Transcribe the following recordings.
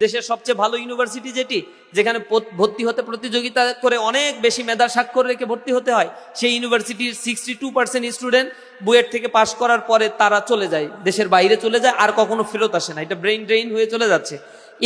দেশের সবচেয়ে ভালো ইউনিভার্সিটি যেটি, যেখানে ভর্তি হতে প্রতিযোগিতা করে অনেক বেশি মেধার স্বাক্ষর রেখে ভর্তি হতে হয়, সেই ইউনিভার্সিটির 62% স্টুডেন্ট বুয়েট থেকে পাশ করার পরে তারা চলে যায়, দেশের বাইরে চলে যায়, আর কখনো ফেরত আসে না। এটা ব্রেন ড্রেইন হয়ে চলে যাচ্ছে।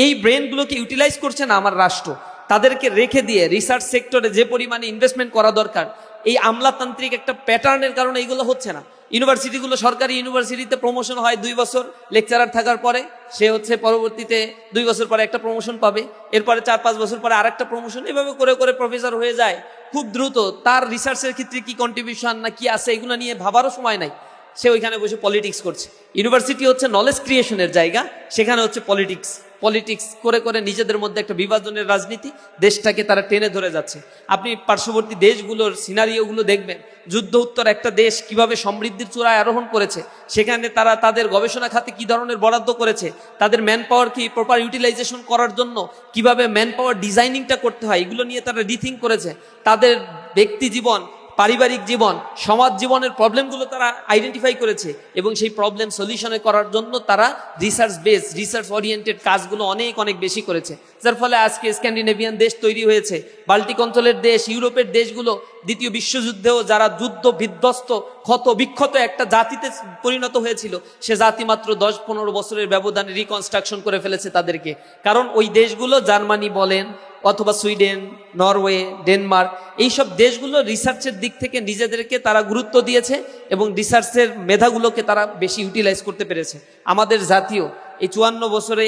এই ব্রেনগুলোকে ইউটিলাইজ করছে না আমার রাষ্ট্র। তাদেরকে রেখে দিয়ে রিসার্চ সেক্টরে যে পরিমাণে ইনভেস্টমেন্ট করা দরকার, এই আমলাতান্ত্রিক একটা প্যাটার্নের কারণে এইগুলো হচ্ছে না। ইউনিভার্সিটিগুলো, সরকারি ইউনিভার্সিটিতে প্রমোশন হয় 2 বছর লেকচারার থাকার পরে, সে হচ্ছে পরবর্তীতে 2 বছর পরে একটা প্রমোশন পাবে, এরপরে 4-5 বছর পরে আরেকটা প্রমোশন, এভাবে করে করে প্রফেসর হয়ে যায় খুব দ্রুত। তার রিসার্চের ক্ষেত্রে কি কন্ট্রিবিউশন না কি আছে এগুলো নিয়ে ভাবারও সময় নাই, সে ওইখানে বসে পলিটিক্স করছে। ইউনিভার্সিটি হচ্ছে নলেজ ক্রিয়েশনের জায়গা, সেখানে হচ্ছে পলিটিক্স করে করে নিজেদের মধ্যে একটা বিভাজনের রাজনীতি, দেশটাকে তারা টেনে ধরে যাচ্ছে। আপনি পার্শ্ববর্তী দেশগুলোর সিনারিওগুলো দেখবেন, যুদ্ধ উত্তর একটা দেশ কিভাবে সমৃদ্ধির চূড়ায় আরোহণ করেছে, সেখানে তারা তাদের গবেষণা খাতে কি ধরনের বরাদ্দ করেছে, তাদের ম্যান পাওয়ার কি প্রপার ইউটিলাইজেশন করার জন্য কিভাবে ম্যান পাওয়ার ডিজাইনিংটা করতে হয়, এগুলো নিয়ে তারা রিথিঙ্ক করেছে। তাদের ব্যক্তি জীবন, পারিবারিক জীবন, সমাজ জীবনের প্রবলেমগুলো তারা আইডেন্টিফাই করেছে, এবং সেই প্রবলেম সলিউশনে করার জন্য তারা রিসার্চ ওরিয়েন্টেড কাজগুলো অনেক অনেক বেশি করেছে। যার ফলে আজকে স্ক্যান্ডিনেভিয়ান দেশ তৈরি হয়েছে, বাল্টিক অঞ্চলের দেশ, ইউরোপের দেশগুলো দ্বিতীয় বিশ্বযুদ্ধেও যারা যুদ্ধ বিধ্বস্ত ক্ষত বিক্ষত একটা জাতিতে পরিণত হয়েছিল, সে জাতি মাত্র 10-15 বছরের ব্যবধানে রিকনস্ট্রাকশন করে ফেলেছে তাদেরকে। কারণ ওই দেশগুলো, জার্মানি বলেন অথবা সুইডেন, নরওয়ে, ডেনমার্ক, এইসব দেশগুলো রিসার্চের দিক থেকে নিজেদেরকে তারা গুরুত্ব দিয়েছে এবং রিসার্চের মেধাগুলোকে তারা বেশি ইউটিলাইজ করতে পেরেছে। আমাদের জাতীয় এই 54 বছরে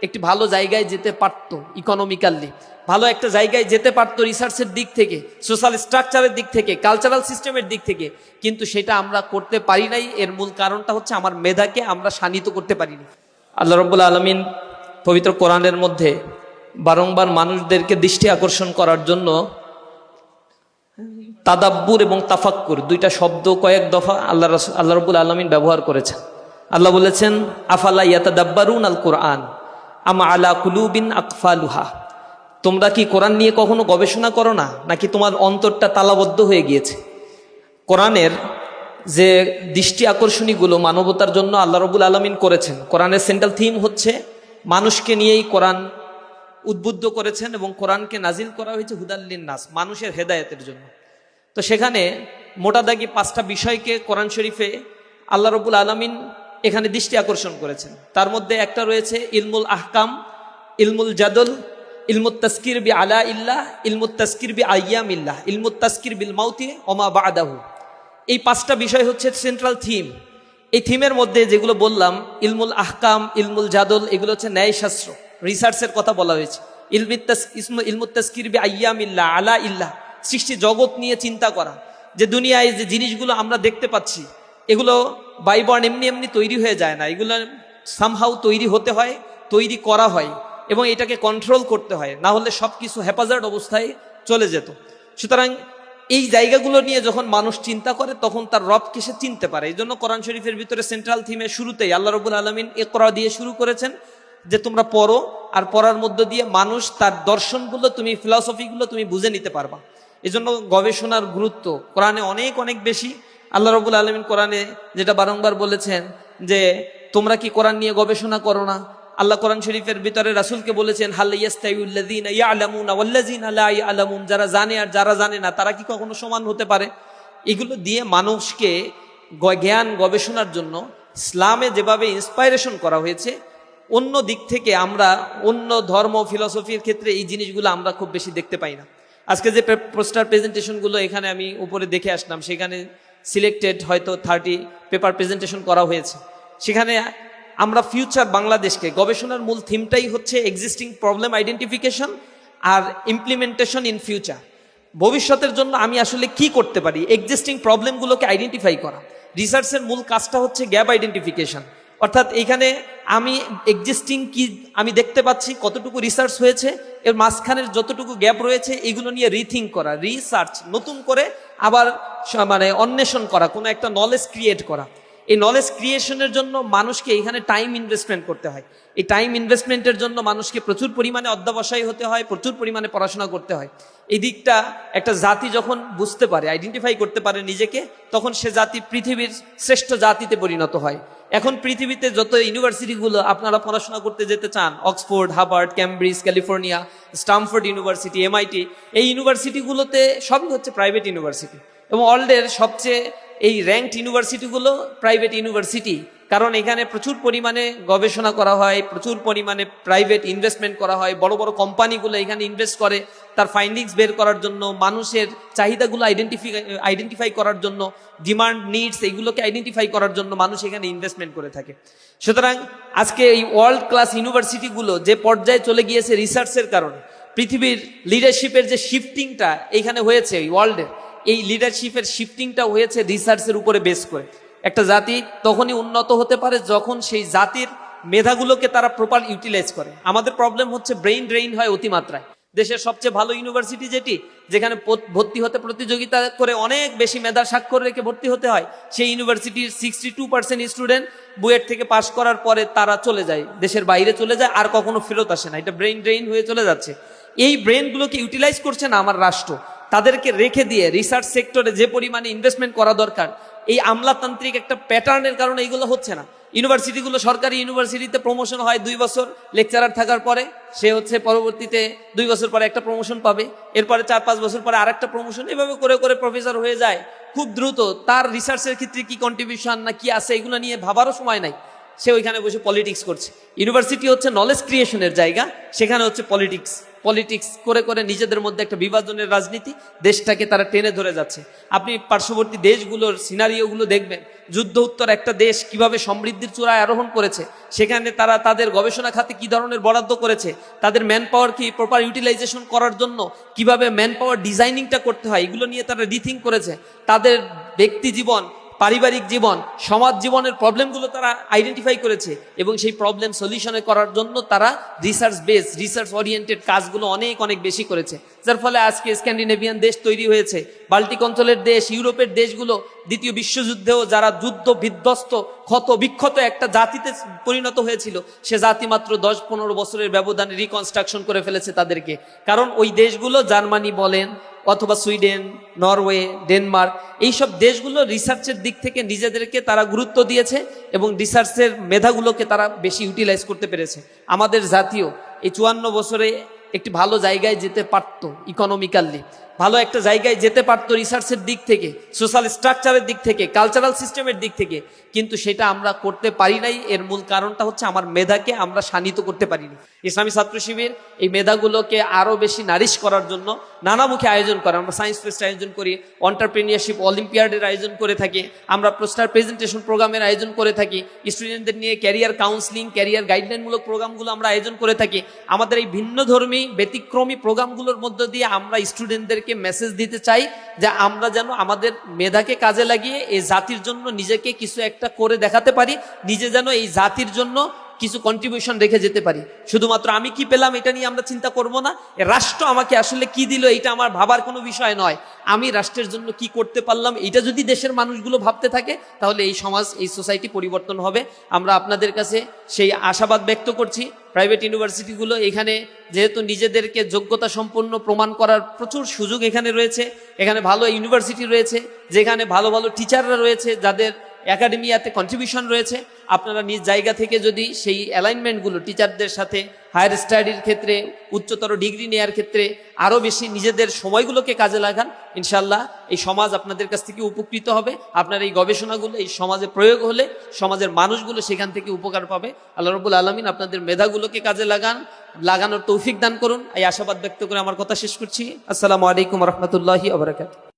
একটি ভালো জায়গায় যেতে পারত, ইকোনমিক্যালি ভালো একটা জায়গায় যেতে পারতো, রিসার্চের দিক থেকে, সোশ্যাল স্ট্রাকচারের দিক থেকে, কালচারাল সিস্টেমের দিক থেকে, কিন্তু সেটা আমরা করতে পারি নাই। এর মূল কারণটা হচ্ছে আমার মেধাকে আমরা শানিত করতে পারিনি। আল্লাহ রাব্বুল আলামিন পবিত্র কোরআনের মধ্যে বারংবার মানুষদেরকে দৃষ্টি আকর্ষণ করার জন্য তাদাব্বুর এবং তাফাক্কুর দুইটা শব্দ কয়েক দফা আল্লাহ রাব্বুল আলামিন ব্যবহার করেছেন। আল্লাহ বলেছেন, আফালা ইয়াতাদাব্বারুন আল কোরআন আম আলা কুলুবিন আকফালুহা, তোমরা কি কোরআন নিয়ে কখনো গবেষণা করো না, নাকি তোমার অন্তরটা তালাবদ্ধ হয়ে গিয়েছে? কোরআনের যে দৃষ্টি আকর্ষণীগুলো মানবতার জন্য আল্লাহ রাব্বুল আলামিন করেছেন, কোরআনের সেন্ট্রাল থিম হচ্ছে মানুষকে নিয়েই কোরআন উদ্বুদ্ধ করেছেন, এবং কোরআনকে নাজিল করা হয়েছে হুদাল্লিন নাস, মানুষের হেদায়েতের জন্য। তো সেখানে মোটা দাগি 5টা বিষয়কে কোরআন শরীফে আল্লাহ রাব্বুল আলামিন এখানে দৃষ্টি আকর্ষণ করেছেন। তার মধ্যে একটা রয়েছে ইলমুল আহকাম, ইলমুল জাদল, ইলমুত তাসকির বি আলা ইল্লাহ, ইলমুত তাসকির বি আইয়াম ইল্লাহ, ইলমুত তাসকির বিল মাউতি ওমা বাদাহু। এই 5টা বিষয় হচ্ছে সেন্ট্রাল থিম। এই থিমের মধ্যে যেগুলো বললাম, ইলমুল আহকাম, ইলমুল জাদল, এগুলো হচ্ছে ন্যায়শাস্ত্র, রিসার্চের কথা বলা হয়েছে। ইলমুত তাসকির বি আইয়াম ইল্লাহ, আলা ইল্লাহ, সৃষ্টি জগৎ নিয়ে চিন্তা করা, যে দুনিয়ায় যে জিনিসগুলো আমরা দেখতে পাচ্ছি এগুলো বাইবর্ন এমনি এমনি তৈরি হয়ে যায় না, এগুলো সামহাউ তৈরি হতে হয়, তৈরি করা হয়, এবং এটাকে কন্ট্রোল করতে হয়, না হলে সব কিছু হ্যাপাজার্ড অবস্থায় চলে যেত। সুতরাং এই জায়গাগুলো নিয়ে যখন মানুষ চিন্তা করে, তখন তার রবকে সে চিনতে পারে। এই জন্য কোরআন শরীফের ভিতরে সেন্ট্রাল থিমের শুরুতেই আল্লাহ রাব্বুল আলামিন ইকরা দিয়ে শুরু করেছেন, যে তোমরা পড়ো, আর পড়ার মধ্য দিয়ে মানুষ তার দর্শনগুলো, তুমি ফিলসফিগুলো তুমি বুঝে নিতে পারবা। এই জন্য গবেষণার গুরুত্ব কোরআনে অনেক অনেক বেশি। আল্লাহ রাব্বুল আলামিন কোরআনে যেটা বারংবার বলেছেন যে তোমরা কি কোরআন নিয়ে গবেষণা করো না। আল্লাহ কোরআন শরীফের ভিতরে রাসূলকে বলেছেন, হাল ইয়াস্তাউল্লাযীনা ইয়ালামুনা ওয়াল্লাযীনা লা ইয়ালামুন, যারা জানে আর যারা জানে না, তারা কি কখনো সমান হতে পারে? এগুলো দিয়ে মানুষকে জ্ঞান গবেষণার জন্য ইসলামে যেভাবে ইন্সপাইরেশন করা হয়েছে, অন্য দিক থেকে আমরা অন্য ধর্ম ফিলসফির ক্ষেত্রে এই জিনিসগুলো আমরা খুব বেশি দেখতে পাই না। আজকে যে পোস্টার প্রেজেন্টেশনগুলো এখানে আমি উপরে দেখে আসলাম, সেখানে সিলেক্টেড হয়তো 30 পেপার প্রেজেন্টেশন করা হয়েছে। সেখানে আমরা ফিউচার বাংলাদেশকে, গবেষণার মূল থিমটাই হচ্ছে এক্সিস্টিং প্রবলেম আইডেন্টিফিকেশন আর ইমপ্লিমেন্টেশন ইন ফিউচার। ভবিষ্যতের জন্য আমি আসলে কি করতে পারি, এক্সিস্টিং প্রবলেমগুলোকে আইডেন্টিফাই করা। রিসার্চের মূল কাজটা হচ্ছে গ্যাপ আইডেন্টিফিকেশন, অর্থাৎ এইখানে আমি এক্সিস্টিং কি আমি দেখতে পাচ্ছি, কতটুকু রিসার্চ হয়েছে, এর মাঝখানের যতটুকু গ্যাপ রয়েছে এগুলো নিয়ে রিথিঙ্ক করা, রিসার্চ নতুন করে আবার অন্বেষণ করা, কোনো একটা নলেজ ক্রিয়েট করা। এই নলেজ ক্রিয়েশনের জন্য মানুষকে এখানে টাইম ইনভেস্টমেন্ট করতে হয়। এই টাইম ইনভেস্টমেন্টের জন্য মানুষকে প্রচুর পরিমাণে অধ্যবসায়ী হতে হয়, প্রচুর পরিমাণে পড়াশোনা করতে হয়। এই দিকটা একটা জাতি যখন বুঝতে পারে, আইডেন্টিফাই করতে পারে নিজেকে, তখন সে জাতি পৃথিবীর শ্রেষ্ঠ জাতিতে পরিণত হয়। এখন পৃথিবীতে যত ইউনিভার্সিটিগুলো আপনারা পড়াশোনা করতে যেতে চান, Oxford, Harvard, Cambridge, California, Stamford university, MIT, এই ইউনিভার্সিটিগুলোতে সবই হচ্ছে প্রাইভেট ইউনিভার্সিটি। এবং ওয়ার্ল্ডের সবচেয়ে এই র্যাঙ্কড ইউনিভার্সিটিগুলো প্রাইভেট ইউনিভার্সিটি, কারণ এখানে প্রচুর পরিমাণে গবেষণা করা হয়, প্রচুর পরিমাণে প্রাইভেট ইনভেস্টমেন্ট করা হয়, বড় বড় কোম্পানিগুলো এখানে ইনভেস্ট করে তার ফাইন্ডিংস বের করার জন্য, মানুষের চাহিদাগুলো আইডেন্টিফাই করার জন্য, ডিমান্ড, নিডস এইগুলোকে আইডেন্টিফাই করার জন্য মানুষ এখানে ইনভেস্টমেন্ট করে থাকে। সুতরাং আজকে এই ওয়ার্ল্ড ক্লাস ইউনিভার্সিটিগুলো যে পর্যায়ে চলে গিয়েছে রিসার্চের কারণে, পৃথিবীর লিডারশিপের যে শিফটিংটা এইখানে হয়েছে, এই ওয়ার্ল্ডের এই লিডারশিপের শিফটিংটা হয়েছে রিসার্চের উপরে বেস করে। একটা জাতি তখনই উন্নত হতে পারে যখন সেই জাতির মেধাগুলোকে তারা প্রপার ইউটিলাইজ করে। আমাদের প্রবলেম হচ্ছে ব্রেইন ড্রেইন হয় অতিমাত্রায়। দেশের সবচেয়ে ভালো ইউনিভার্সিটি যেটি, যেখানে ভর্তি হতে প্রতিযোগিতা করে অনেক বেশি মেধার স্বাক্ষর রেখে ভর্তি হতে হয়, সেই ইউনিভার্সিটির 62% স্টুডেন্ট বুয়েট থেকে পাশ করার পরে তারা চলে যায়, দেশের বাইরে চলে যায়, আর কখনো ফেরত আসে না। এটা ব্রেইন ড্রেইন হয়ে চলে যাচ্ছে। এই ব্রেইনগুলোকে ইউটিলাইজ করছে না আমার রাষ্ট্র, তাদেরকে রেখে দিয়ে রিসার্চ সেক্টরে যে পরিমাণে ইনভেস্টমেন্ট করা দরকার, এই আমলাতান্ত্রিক একটা প্যাটার্নের কারণে এইগুলো হচ্ছে না। ইউনিভার্সিটিগুলো, সরকারি ইউনিভার্সিটিতে প্রমোশন হয় 2 বছর লেকচারার থাকার পরে, সে হচ্ছে পরবর্তীতে 2 বছর পরে একটা প্রমোশন পাবে, এরপরে 4-5 বছর পরে আরেকটা প্রমোশন, এভাবে করে করে প্রফেসর হয়ে যায় খুব দ্রুত। তার রিসার্চের ক্ষেত্রে কি কন্ট্রিবিউশন না কি আছে এগুলো নিয়ে ভাবারও সময় নাই, সে ওইখানে বসে পলিটিক্স করছে। ইউনিভার্সিটি হচ্ছে নলেজ ক্রিয়েশনের জায়গা, সেখানে হচ্ছে পলিটিক্স করে করে নিজেদের মধ্যে একটা বিভাজনের রাজনীতি, দেশটাকে তারা টেনে ধরে যাচ্ছে। আপনি পার্শ্ববর্তী দেশগুলোর সিনারিওগুলো দেখবেন, যুদ্ধ উত্তর একটা দেশ কিভাবে সমৃদ্ধির চূড়ায় আরোহণ করেছে, সেখানে তারা তাদের গবেষণা খাতে কি ধরনের বরাদ্দ করেছে, তাদের ম্যান পাওয়ার কি প্রপার ইউটিলাইজেশন করার জন্য কিভাবে ম্যান পাওয়ার ডিজাইনিংটা করতে হয়, এগুলো নিয়ে তারা রিথিঙ্ক করেছে। তাদের ব্যক্তি জীবন, পারিবারিক জীবন, সমাজ জীবনের প্রবলেমগুলো তারা আইডেন্টিফাই করেছে এবং সেই প্রবলেম সলিউশনে করার জন্য তারা রিসার্চ ওরিয়েন্টেড কাজগুলো অনেক অনেক বেশি করেছে, যার ফলে আজকে স্ক্যান্ডিনেভিয়ান দেশ তৈরি হয়েছে, বাল্টিক অঞ্চলের দেশ, ইউরোপের দেশগুলো দ্বিতীয় বিশ্বযুদ্ধেও যারা যুদ্ধ বিধ্বস্ত ক্ষত বিক্ষত একটা জাতিতে পরিণত হয়েছিল, সে জাতি মাত্র 10-15 বছরের ব্যবধানে রিকনস্ট্রাকশন করে ফেলেছে তাদেরকে। কারণ ওই দেশগুলো, জার্মানি বলেন অথবা সুইডেন, নরওয়ে, ডেনমার্ক, এইসব দেশগুলো রিসার্চের দিক থেকে নিজেদেরকে তারা গুরুত্ব দিয়েছে এবং রিসার্চের মেধাগুলোকে তারা বেশি ইউটিলাইজ করতে পেরেছে। আমাদের জাতীয় এই 54 বছরে একটি ভালো জায়গায় যেতে পারত, ইকোনমিক্যালি ভালো একটা জায়গায় যেতে পারতো, রিসার্চের দিক থেকে, সোশ্যাল স্ট্রাকচারের দিক থেকে, কালচারাল সিস্টেমের দিক থেকে, কিন্তু সেটা আমরা করতে পারি নাই। এর মূল কারণটা হচ্ছে আমার মেধাকে আমরা শানিত করতে পারিনি। ইসলামী ছাত্র শিবির এই মেধাগুলোকে আরও বেশি নারিশ করার জন্য নানামুখী আয়োজন করে। আমরা সায়েন্স ফেস্ট আয়োজন করি, এন্টারপ্রেনিয়ারশিপ অলিম্পিয়াডের আয়োজন করে থাকি, আমরা পোস্টার প্রেজেন্টেশন প্রোগ্রামের আয়োজন করে থাকি, স্টুডেন্টদের নিয়ে ক্যারিয়ার কাউন্সিলিং, ক্যারিয়ার গাইডলাইনমূলক প্রোগ্রামগুলো আমরা আয়োজন করে থাকি। আমাদের এই ভিন্নধর্মী ব্যতিক্রমী প্রোগ্রামগুলোর মধ্য দিয়ে আমরা স্টুডেন্টদের মেসেজ দিতে চাই যে আমরা যেন আমাদের মেধাকে কাজে লাগিয়ে এই জাতির জন্য নিজেকে কিছু একটা করে দেখাতে পারি, নিজে যেন এই জাতির জন্য কিছু কন্ট্রিবিউশন রেখে যেতে পারি। শুধুমাত্র আমি কি পেলাম এটা নিয়ে আমরা চিন্তা করব না, রাষ্ট্র আমাকে আসলে কি দিল এটা আমার ভাবার কোনো বিষয় নয়, আমি রাষ্ট্রের জন্য কি করতে পারলাম, এটা যদি দেশের মানুষগুলো ভাবতে থাকে তাহলে এই সমাজ, এই সোসাইটি পরিবর্তন হবে। আমরা আপনাদের কাছে সেই আশাবাদ ব্যক্ত করছি। প্রাইভেট ইউনিভার্সিটিগুলো এখানে যেহেতু নিজেদেরকে যোগ্যতা সম্পন্ন প্রমাণ করার প্রচুর সুযোগ এখানে রয়েছে, এখানে ভালো ইউনিভার্সিটি রয়েছে, যেখানে ভালো ভালো টিচাররা রয়েছে, যাদের একাডেমিয়াতে কন্ট্রিবিউশন রয়েছে, আপনারা নিজ জায়গা থেকে যদি সেই অ্যালাইনমেন্টগুলো টিচারদের সাথে হায়ার স্টাডির ক্ষেত্রে, উচ্চতর ডিগ্রি নেওয়ার ক্ষেত্রে আরও বেশি নিজেদের সময়গুলোকে কাজে লাগান, ইনশাল্লাহ এই সমাজ আপনাদের কাছ থেকে উপকৃত হবে। আপনার এই গবেষণাগুলো এই সমাজে প্রয়োগ হলে সমাজের মানুষগুলো সেখান থেকে উপকার পাবে। আল্লাহ রাব্বুল আলামিন আপনাদের মেধাগুলোকে কাজে লাগানোর তৌফিক দান করুন। এই আশাবাদ ব্যক্ত করে আমার কথা শেষ করছি। আসসালামু আলাইকুম ওয়া রাহমাতুল্লাহি ওয়া বারাকাতুহু।